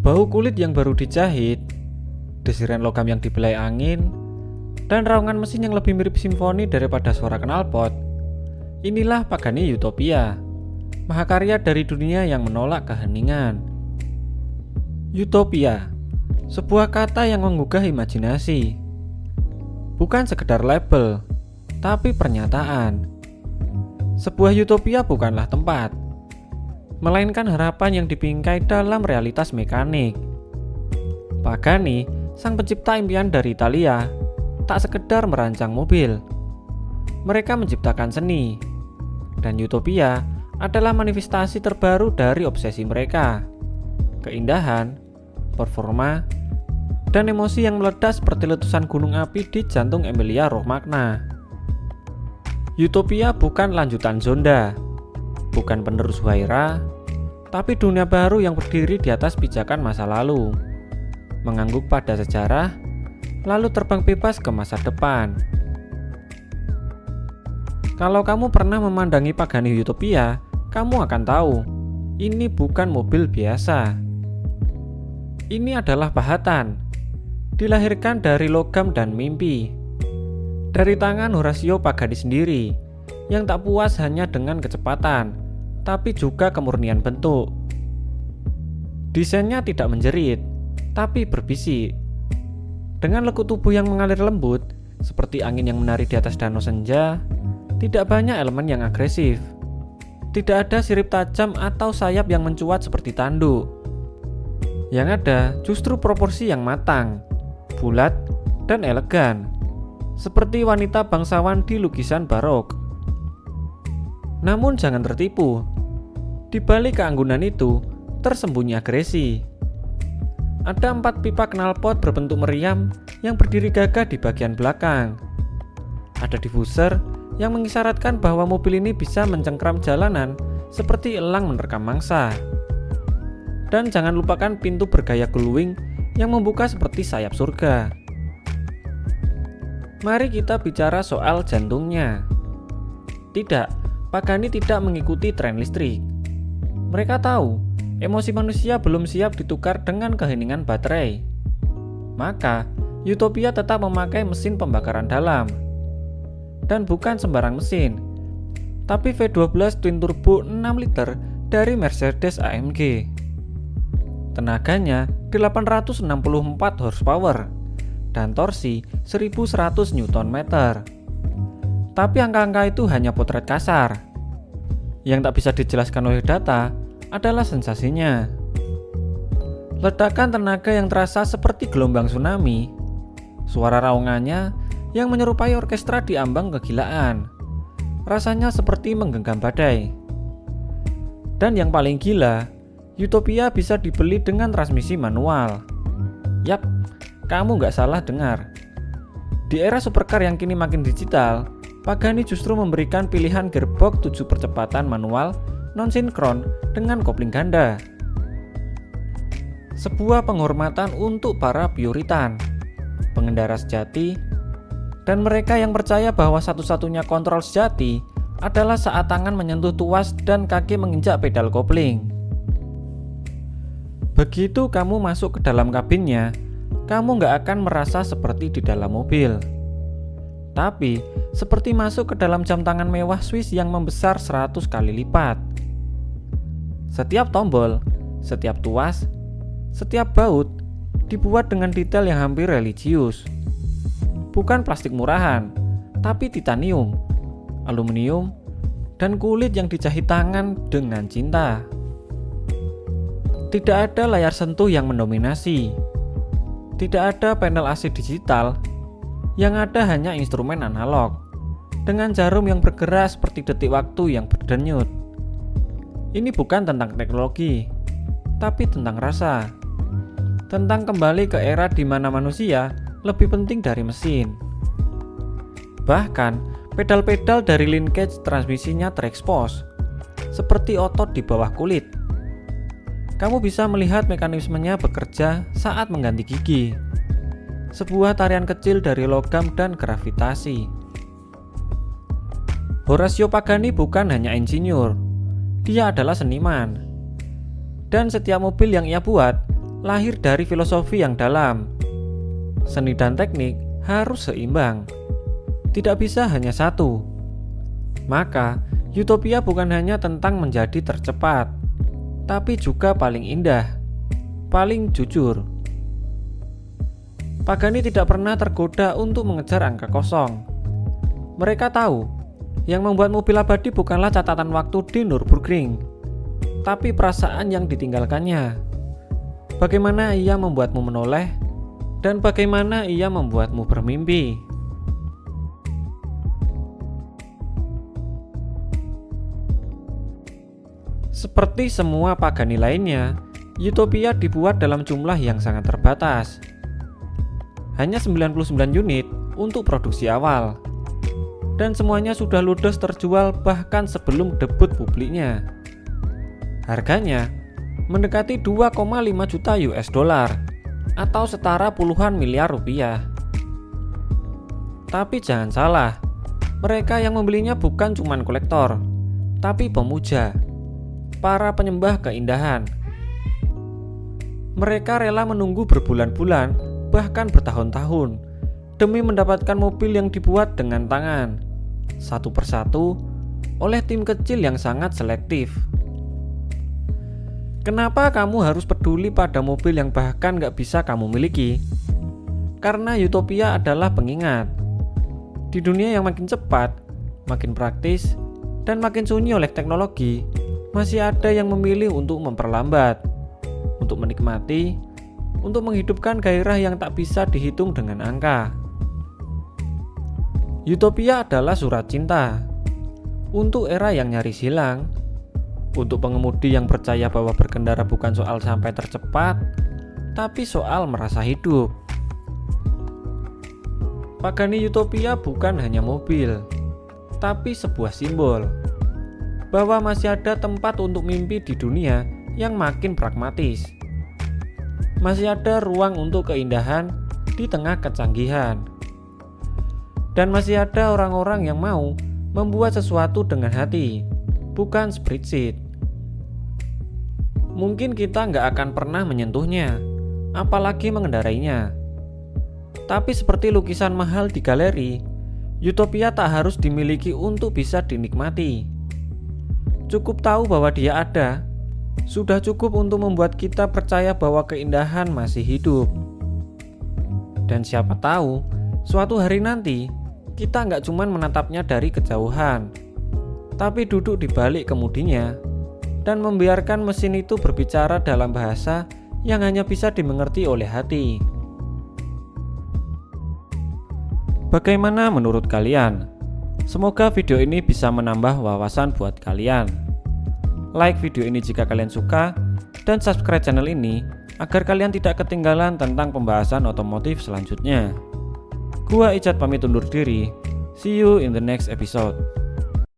Bau kulit yang baru dijahit, desiran logam yang dibelai angin, dan raungan mesin yang lebih mirip simfoni daripada suara knalpot. Inilah Pagani Utopia, mahakarya dari dunia yang menolak keheningan. Utopia, sebuah kata yang menggugah imajinasi. Bukan sekedar label, tapi pernyataan. Sebuah utopia bukanlah tempat, melainkan harapan yang dibingkai dalam realitas mekanik. Pagani, sang pencipta impian dari Italia, tak sekedar merancang mobil. Mereka menciptakan seni, dan utopia adalah manifestasi terbaru dari obsesi mereka. Keindahan, performa, dan emosi yang meledak seperti letusan gunung api di jantung Emilia Romagna. Utopia bukan lanjutan Zonda, bukan penerus Huayra, tapi dunia baru yang berdiri di atas pijakan masa lalu, mengangguk pada sejarah, lalu terbang bebas ke masa depan. Kalau kamu pernah memandangi Pagani Utopia, kamu akan tahu, ini bukan mobil biasa. Ini adalah pahatan, dilahirkan dari logam dan mimpi. Dari tangan Horacio Pagani sendiri, yang tak puas hanya dengan kecepatan, tapi juga kemurnian bentuk. Desainnya tidak menjerit, tapi berbisik. Dengan lekuk tubuh yang mengalir lembut, seperti angin yang menari di atas danau senja, tidak banyak elemen yang agresif. Tidak ada sirip tajam atau sayap yang mencuat seperti tanduk. Yang ada justru proporsi yang matang, bulat, dan elegan, seperti wanita bangsawan di lukisan barok. Namun jangan tertipu, di balik keanggunan itu tersembunyi agresi. Ada 4 pipa knalpot berbentuk meriam yang berdiri gagah di bagian belakang. Ada diffuser yang mengisyaratkan bahwa mobil ini bisa mencengkram jalanan seperti elang menerkam mangsa. Dan jangan lupakan pintu bergaya glowing yang membuka seperti sayap surga. Mari kita bicara soal jantungnya. Tidak, Pagani tidak mengikuti tren listrik. Mereka tahu, emosi manusia belum siap ditukar dengan keheningan baterai. Maka, Utopia tetap memakai mesin pembakaran dalam. Dan bukan sembarang mesin, tapi V12 twin turbo 6 liter dari Mercedes AMG. Tenaganya 864 horsepower dan torsi 1100 Nm. Tapi angka-angka itu hanya potret kasar. Yang tak bisa dijelaskan oleh data adalah sensasinya. Ledakan tenaga yang terasa seperti gelombang tsunami. Suara raungannya yang menyerupai orkestra di ambang kegilaan. Rasanya seperti menggenggam badai. Dan yang paling gila, Utopia bisa dibeli dengan transmisi manual. Yap, kamu nggak salah dengar. Di era supercar yang kini makin digital, Pagani justru memberikan pilihan gearbox 7 percepatan manual non-sinkron dengan kopling ganda. Sebuah penghormatan untuk para puritan, pengendara sejati, dan mereka yang percaya bahwa satu-satunya kontrol sejati adalah saat tangan menyentuh tuas dan kaki menginjak pedal kopling. Begitu kamu masuk ke dalam kabinnya, kamu nggak akan merasa seperti di dalam mobil, tapi seperti masuk ke dalam jam tangan mewah Swiss yang membesar 100 kali lipat. Setiap tombol, setiap tuas, setiap baut dibuat dengan detail yang hampir religius. Bukan plastik murahan, tapi titanium, aluminium, dan kulit yang dijahit tangan dengan cinta. Tidak ada layar sentuh yang mendominasi. Tidak ada panel AC digital. Yang ada hanya instrumen analog dengan jarum yang bergerak seperti detik waktu yang berdenyut. Ini bukan tentang teknologi, tapi tentang rasa. Tentang kembali ke era di mana manusia lebih penting dari mesin. Bahkan, pedal-pedal dari linkage transmisinya terekspos, seperti otot di bawah kulit. Kamu bisa melihat mekanismenya bekerja saat mengganti gigi. Sebuah tarian kecil dari logam dan gravitasi. Horacio Pagani bukan hanya insinyur, dia adalah seniman. Dan setiap mobil yang ia buat lahir dari filosofi yang dalam. Seni dan teknik harus seimbang, tidak bisa hanya satu. Maka, utopia bukan hanya tentang menjadi tercepat, tapi juga paling indah, paling jujur. Pagani tidak pernah tergoda untuk mengejar angka kosong. Mereka tahu, yang membuat mobil abadi bukanlah catatan waktu di Nürburgring, tapi perasaan yang ditinggalkannya. Bagaimana ia membuatmu menoleh, dan bagaimana ia membuatmu bermimpi. Seperti semua Pagani lainnya, Utopia dibuat dalam jumlah yang sangat terbatas. Hanya 99 unit untuk produksi awal. Dan semuanya sudah ludes terjual bahkan sebelum debut publiknya. Harganya mendekati 2,5 juta US dollar atau setara puluhan miliar rupiah. Tapi jangan salah, mereka yang membelinya bukan cuma kolektor, tapi pemuja, para penyembah keindahan. Mereka rela menunggu berbulan-bulan, bahkan bertahun-tahun, demi mendapatkan mobil yang dibuat dengan tangan, satu persatu, oleh tim kecil yang sangat selektif. Kenapa kamu harus peduli pada mobil yang bahkan gak bisa kamu miliki? Karena Utopia adalah pengingat. Di dunia yang makin cepat, makin praktis, dan makin sunyi oleh teknologi, masih ada yang memilih untuk memperlambat, untuk menikmati, untuk menghidupkan gairah yang tak bisa dihitung dengan angka. Utopia adalah surat cinta untuk era yang nyaris hilang, untuk pengemudi yang percaya bahwa berkendara bukan soal sampai tercepat, tapi soal merasa hidup. Pagani Utopia bukan hanya mobil, tapi sebuah simbol bahwa masih ada tempat untuk mimpi di dunia yang makin pragmatis. Masih ada ruang untuk keindahan di tengah kecanggihan. Dan masih ada orang-orang yang mau membuat sesuatu dengan hati, bukan spreadsheet. Mungkin kita nggak akan pernah menyentuhnya, apalagi mengendarainya. Tapi seperti lukisan mahal di galeri, Utopia tak harus dimiliki untuk bisa dinikmati. Cukup tahu bahwa dia ada, sudah cukup untuk membuat kita percaya bahwa keindahan masih hidup. Dan siapa tahu, suatu hari nanti, kita nggak cuma menatapnya dari kejauhan, tapi duduk di balik kemudinya, dan membiarkan mesin itu berbicara dalam bahasa yang hanya bisa dimengerti oleh hati. Bagaimana menurut kalian? Semoga video ini bisa menambah wawasan buat kalian. Like video ini jika kalian suka, dan subscribe channel ini agar kalian tidak ketinggalan tentang pembahasan otomotif selanjutnya. Gua Icat pamit undur diri. See you in the next episode.